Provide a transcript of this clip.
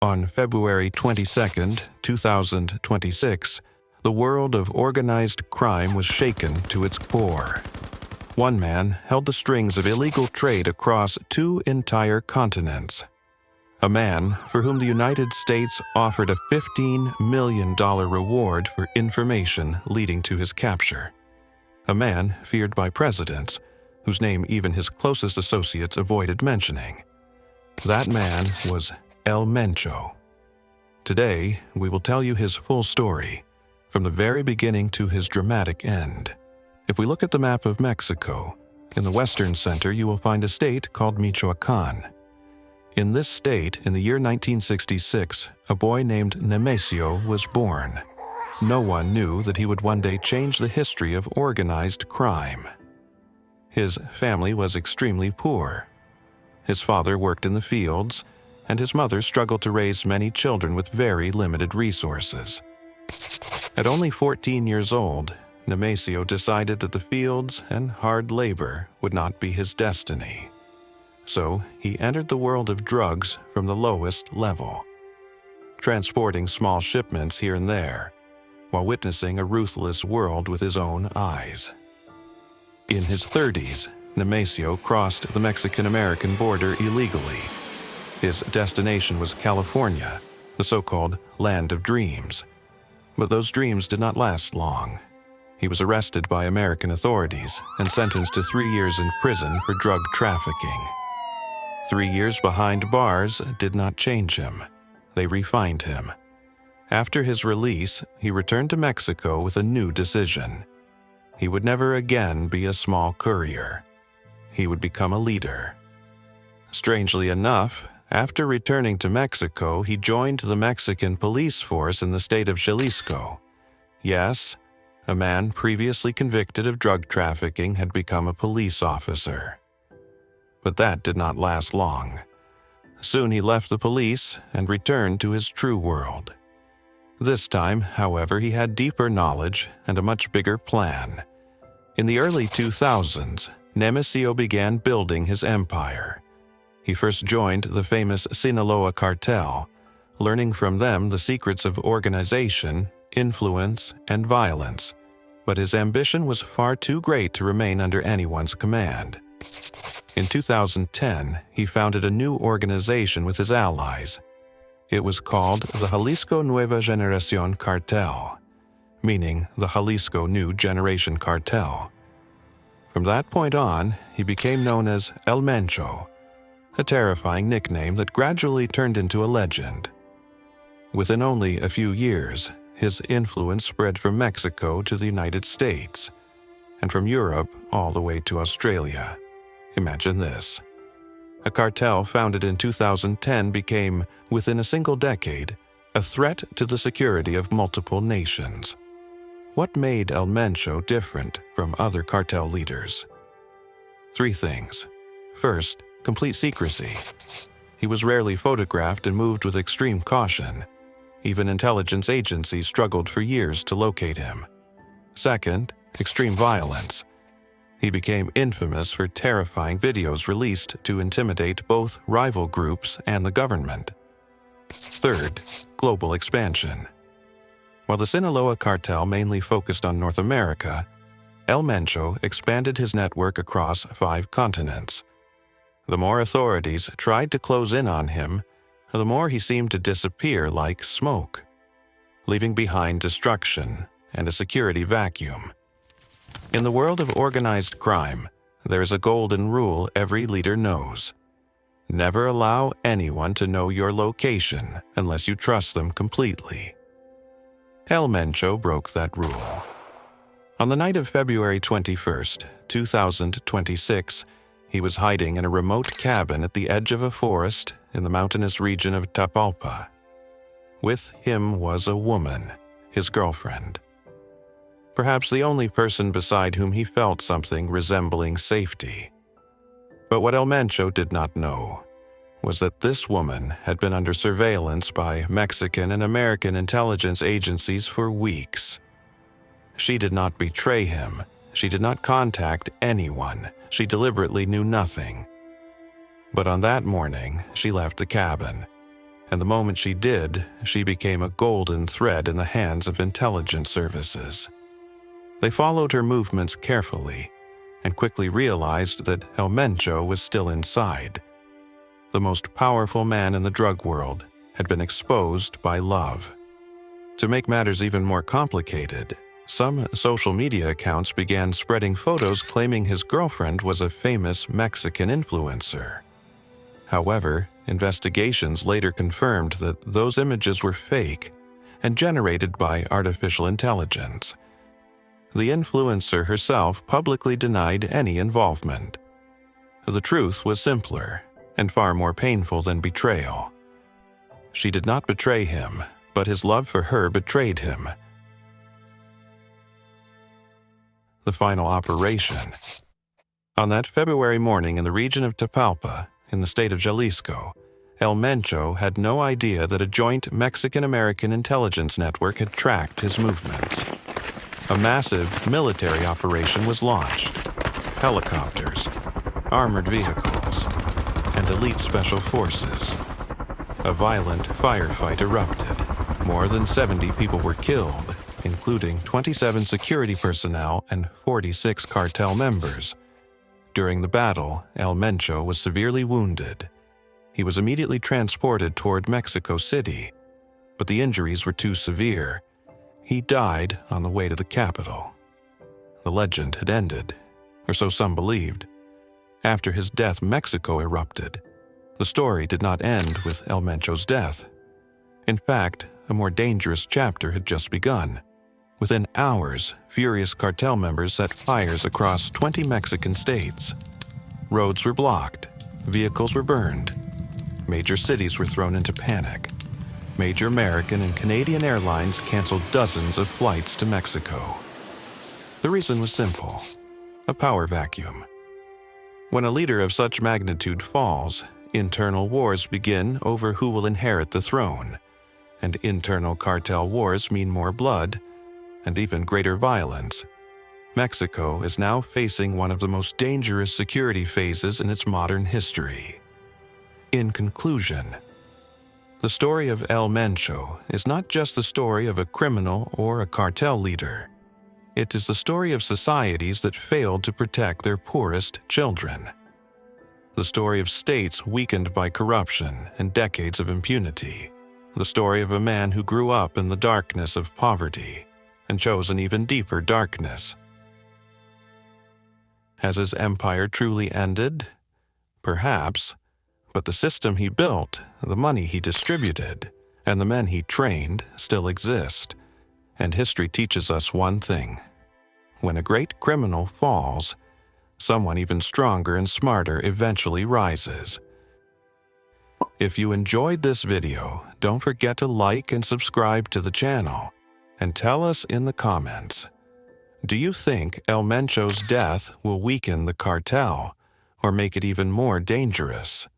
On February 22, 2026, the world of organized crime was shaken to its core. One man held the strings of illegal trade across 2 entire continents. A man for whom the United States offered a $15 million reward for information leading to his capture. A man feared by presidents, whose name even his closest associates avoided mentioning. That man was El Mencho. Today, we will tell you his full story, from the very beginning to his dramatic end. If we look at the map of Mexico, in the western center you will find a state called Michoacán. In this state, in the year 1966, a boy named Nemesio was born. No one knew that he would one day change the history of organized crime. His family was extremely poor. His father worked in the fields, and his mother struggled to raise many children with very limited resources. At only 14 years old, Nemesio decided that the fields and hard labor would not be his destiny. So he entered the world of drugs from the lowest level, transporting small shipments here and there, while witnessing a ruthless world with his own eyes. In his 30s, Nemesio crossed the Mexican-American border illegally. His destination was California, the so-called Land of Dreams. But those dreams did not last long. He was arrested by American authorities and sentenced to 3 years in prison for drug trafficking. 3 years behind bars did not change him. They refined him. After his release, he returned to Mexico with a new decision. He would never again be a small courier. He would become a leader. Strangely enough, after returning to Mexico, he joined the Mexican police force in the state of Jalisco. Yes, a man previously convicted of drug trafficking had become a police officer. But that did not last long. Soon he left the police and returned to his true world. This time, however, he had deeper knowledge and a much bigger plan. In the early 2000s, Nemesio began building his empire. He first joined the famous Sinaloa cartel, learning from them the secrets of organization, influence, and violence. But his ambition was far too great to remain under anyone's command. In 2010, he founded a new organization with his allies. It was called the Jalisco Nueva Generación Cartel, meaning the Jalisco New Generation Cartel. From that point on, he became known as El Mencho, a terrifying nickname that gradually turned into a legend. Within only a few years, his influence spread from Mexico to the United States, and from Europe all the way to Australia. Imagine this. A cartel founded in 2010 became, within a single decade, a threat to the security of multiple nations. What made El Mencho different from other cartel leaders? 3 things. First, complete secrecy. He was rarely photographed and moved with extreme caution. Even intelligence agencies struggled for years to locate him. Second, extreme violence. He became infamous for terrifying videos released to intimidate both rival groups and the government. Third, global expansion. While the Sinaloa cartel mainly focused on North America, El Mencho expanded his network across 5 continents. The more authorities tried to close in on him, the more he seemed to disappear like smoke, leaving behind destruction and a security vacuum. In the world of organized crime, there is a golden rule every leader knows. Never allow anyone to know your location unless you trust them completely. El Mencho broke that rule. On the night of February 21st, 2026, he was hiding in a remote cabin at the edge of a forest in the mountainous region of Tapalpa. With him was a woman, his girlfriend. Perhaps the only person beside whom he felt something resembling safety. But what El Mencho did not know was that this woman had been under surveillance by Mexican and American intelligence agencies for weeks. She did not betray him. She did not contact anyone. She deliberately knew nothing. But on that morning, she left the cabin, and the moment she did, she became a golden thread in the hands of intelligence services. They followed her movements carefully and quickly realized that El Mencho was still inside. The most powerful man in the drug world had been exposed by love. To make matters even more complicated, some social media accounts began spreading photos claiming his girlfriend was a famous Mexican influencer. However, investigations later confirmed that those images were fake and generated by artificial intelligence. The influencer herself publicly denied any involvement. The truth was simpler and far more painful than betrayal. She did not betray him, but his love for her betrayed him. The final operation. On that February morning in the region of Tapalpa, in the state of Jalisco, El Mencho had no idea that a joint Mexican-American intelligence network had tracked his movements. A massive military operation was launched. Helicopters, armored vehicles, and elite special forces. A violent firefight erupted. More than 70 people were killed, including 27 security personnel and 46 cartel members. During the battle, El Mencho was severely wounded. He was immediately transported toward Mexico City, but the injuries were too severe. He died on the way to the capital. The legend had ended, or so some believed. After his death, Mexico erupted. The story did not end with El Mencho's death. In fact, a more dangerous chapter had just begun. Within hours, furious cartel members set fires across 20 Mexican states. Roads were blocked, vehicles were burned, major cities were thrown into panic. Major American and Canadian airlines canceled dozens of flights to Mexico. The reason was simple: a power vacuum. When a leader of such magnitude falls, internal wars begin over who will inherit the throne, and internal cartel wars mean more blood and even greater violence. Mexico is now facing one of the most dangerous security phases in its modern history. In conclusion, the story of El Mencho is not just the story of a criminal or a cartel leader. It is the story of societies that failed to protect their poorest children. The story of states weakened by corruption and decades of impunity. The story of a man who grew up in the darkness of poverty and chose an even deeper darkness. Has his empire truly ended? Perhaps, but the system he built, the money he distributed, and the men he trained still exist. And history teaches us one thing: when a great criminal falls, someone even stronger and smarter eventually rises. If you enjoyed this video, don't forget to like and subscribe to the channel, and tell us in the comments, do you think El Mencho's death will weaken the cartel or make it even more dangerous?